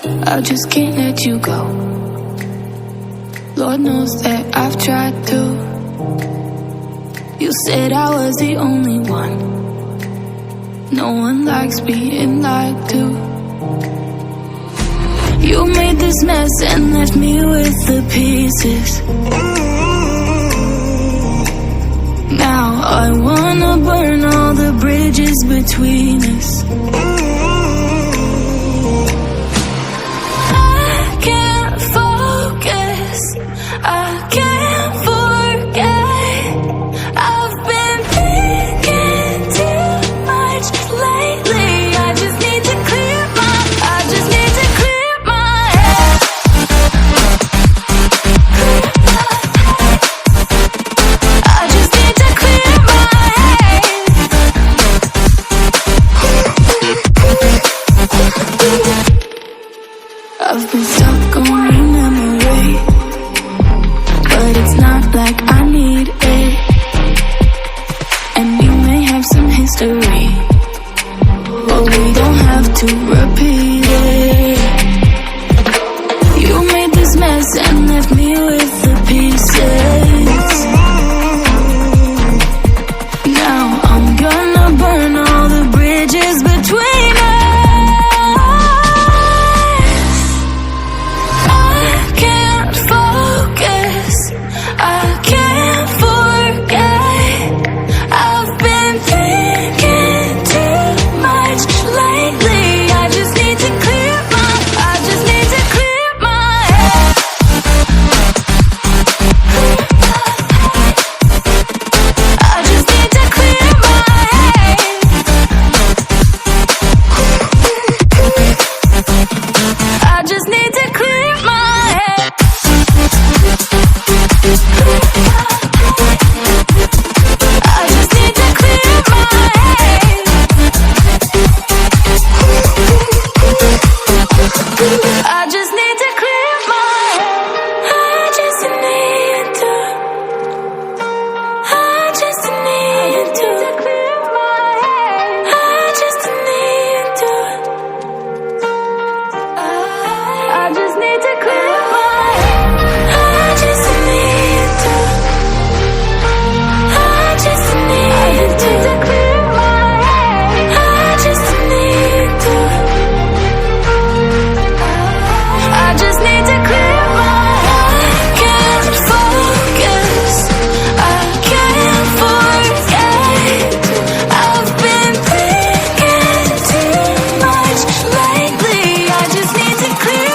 I just can't let you go. Lord knows that I've tried to. You said I was the only one. No one likes being lied to. You made this mess and left me with the pieces. Now I wanna burn all the bridges between us. I can't focus, I can't forget. I've been thinking too much lately. I just need to clear my head. I just need to clear my head. I've been stuck on your memory, but it's not like I need it. And you may have some history, but we don't have to repeat it. You made this mess and left me with the pieces. Now I'm gonna burn all the bridges between us. I can't focus, I can't forget. I've been thinking too much lately. I just need to clear my head. I just need to clear my head. I just need to clear my head. I just need to clear my head. I just need to clear my head. I just need to. I just need to clear my head. I just need to. I just need to clear my head. I just need to. I just need to clear my head. I just need to. I just need to clear my head. I can't focus, I can't forget. I've been thinking too much lately. I just need to clear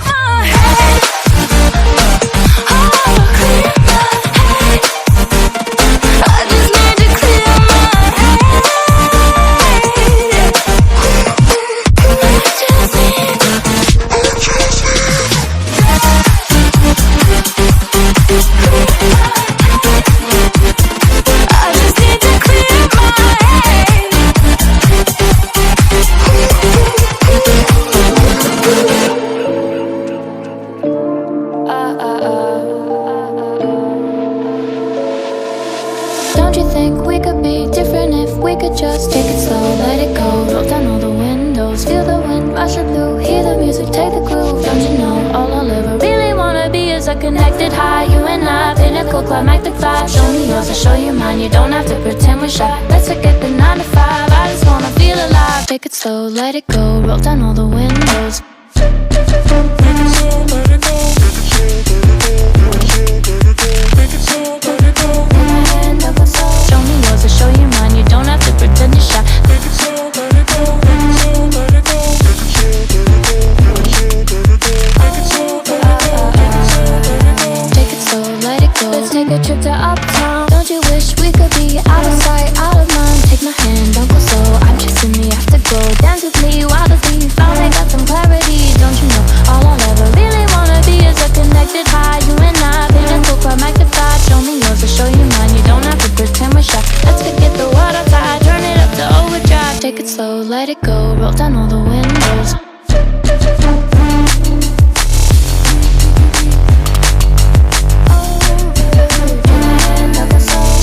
my head. Oh, clear my head. I just need to clear my head. I just need to clear my head. Don't you think we could be different if we could just take it slow, let it go, roll down all the windows, feel the wind rushing through, hear the music, take the groove. Don't you know all I'll ever really wanna be is a connected high, you and I, pinnacle, climactic vibe. Show me yours, I'll show you mine. You don't have to pretend we're shy. Let's forget the 9 to 5. I just wanna feel alive. Take it slow, let it go, roll down all the windows. Show me yours, I'll show you mine. You don't have to pretend you're shy. Take it slow, let it go. Let's take a trip to uptown. Don't you wish we could be out of sight, out of mind? Take my hand, don't go slow. I'm chasing the afterglow. Dance with me while the thief finally got some clarity. Don't you know all I'll ever really wanna be is a connected high, you and I, pinnacle, climactic vibe. Show me yours, I'll show you mine. You don't have to pretend we're shy. Let's forget the world outside, turn it up to overdrive. Take it slow, let it go, roll down all the windows.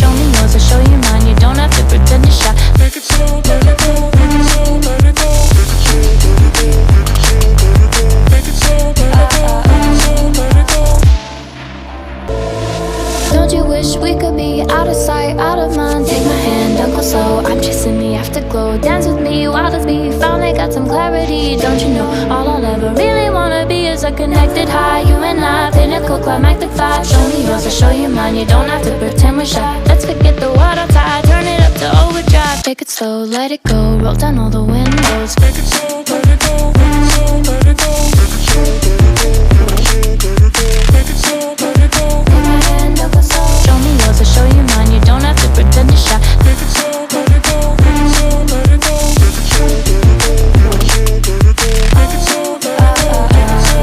Show me yours, I'll show you mine. You don't have to pretend you're shy. Take it slow, let it go, take it slow, let it go. we finally got some clarity. Don't you know, all I'll ever really wanna be is a connected high. You and I, pinnacle, climactic vibe. Show me yours, I'll show you mine. You don't have to pretend we're shy. Let's forget the water tide, turn it up to overdrive. Take it slow, let it go, roll down all the windows. Take it slow, let it go, let it go. Take it slow, let it go. Put my hand up a soul. Show me yours, I'll show you mine. You don't have to pretend you're shy. Take it slow, let it go, let it go. Take it slow, let it go. Take it slow,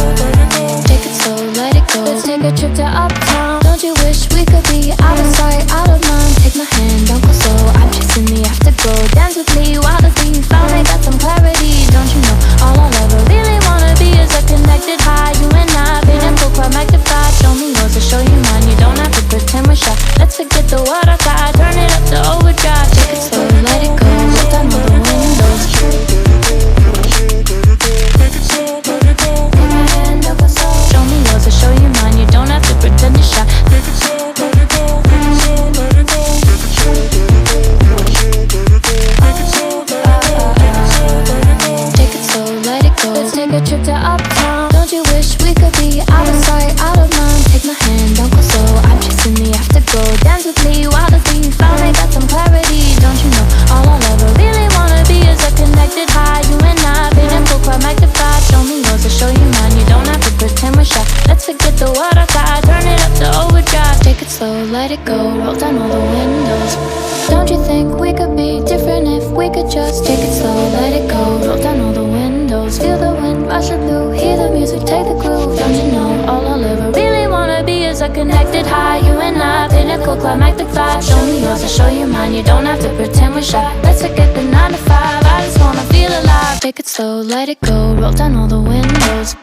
let it go. Take it slow, let it go. Let's take a trip to uptown. Don't you wish we could be out of sight, out of mind? Take my hand, don't go slow. I'm chasing the afterglow. Dance with me while the we finally got some clarity. Don't you know, all I'll ever really wanna be is a connected high. You and I, pinnacle, climactic vibe. Show me yours, I'll show you mine. You don't have to pretend we're shy. Let's forget the water tide, turn it up to overdrive. Take it slow, let it go, roll down all the windows. Take it slow, let it go. Put my hand up a soul. Show me yours, I'll show you mine. You don't have to pretend you're shy. Take it slow, let it go. Let it go. Take it slow, take it slow, let it go. Take it slow, let it go. Let's take a trip to uptown. Don't you wish we could be out of sight, out of mind? Take my hand, don't go slow. I'm chasing the afterglow. Dance with me while the we finally got some clarity. Don't you know, all I'll ever really wanna be is a connected high. You and I, pinnacle, climactic vibe. Show me yours, I'll show you mine. You don't have to pretend we're shy. Let's forget the water tide, turn it up to overdrive. Take it slow, let it go, roll down all the windows. Don't you think we could be different if we could just take it slow, let it go, roll down all the windows. Feel the wind rush through, hear the music, take the groove. Don't you know, all I'll ever really wanna be is a connected high. You and I, pinnacle, climactic vibe. Show me yours, I'll show you mine. You don't have to pretend we're shy. Let's forget the 9 to 5, I just wanna feel alive. Take it slow, let it go, roll down all the windows.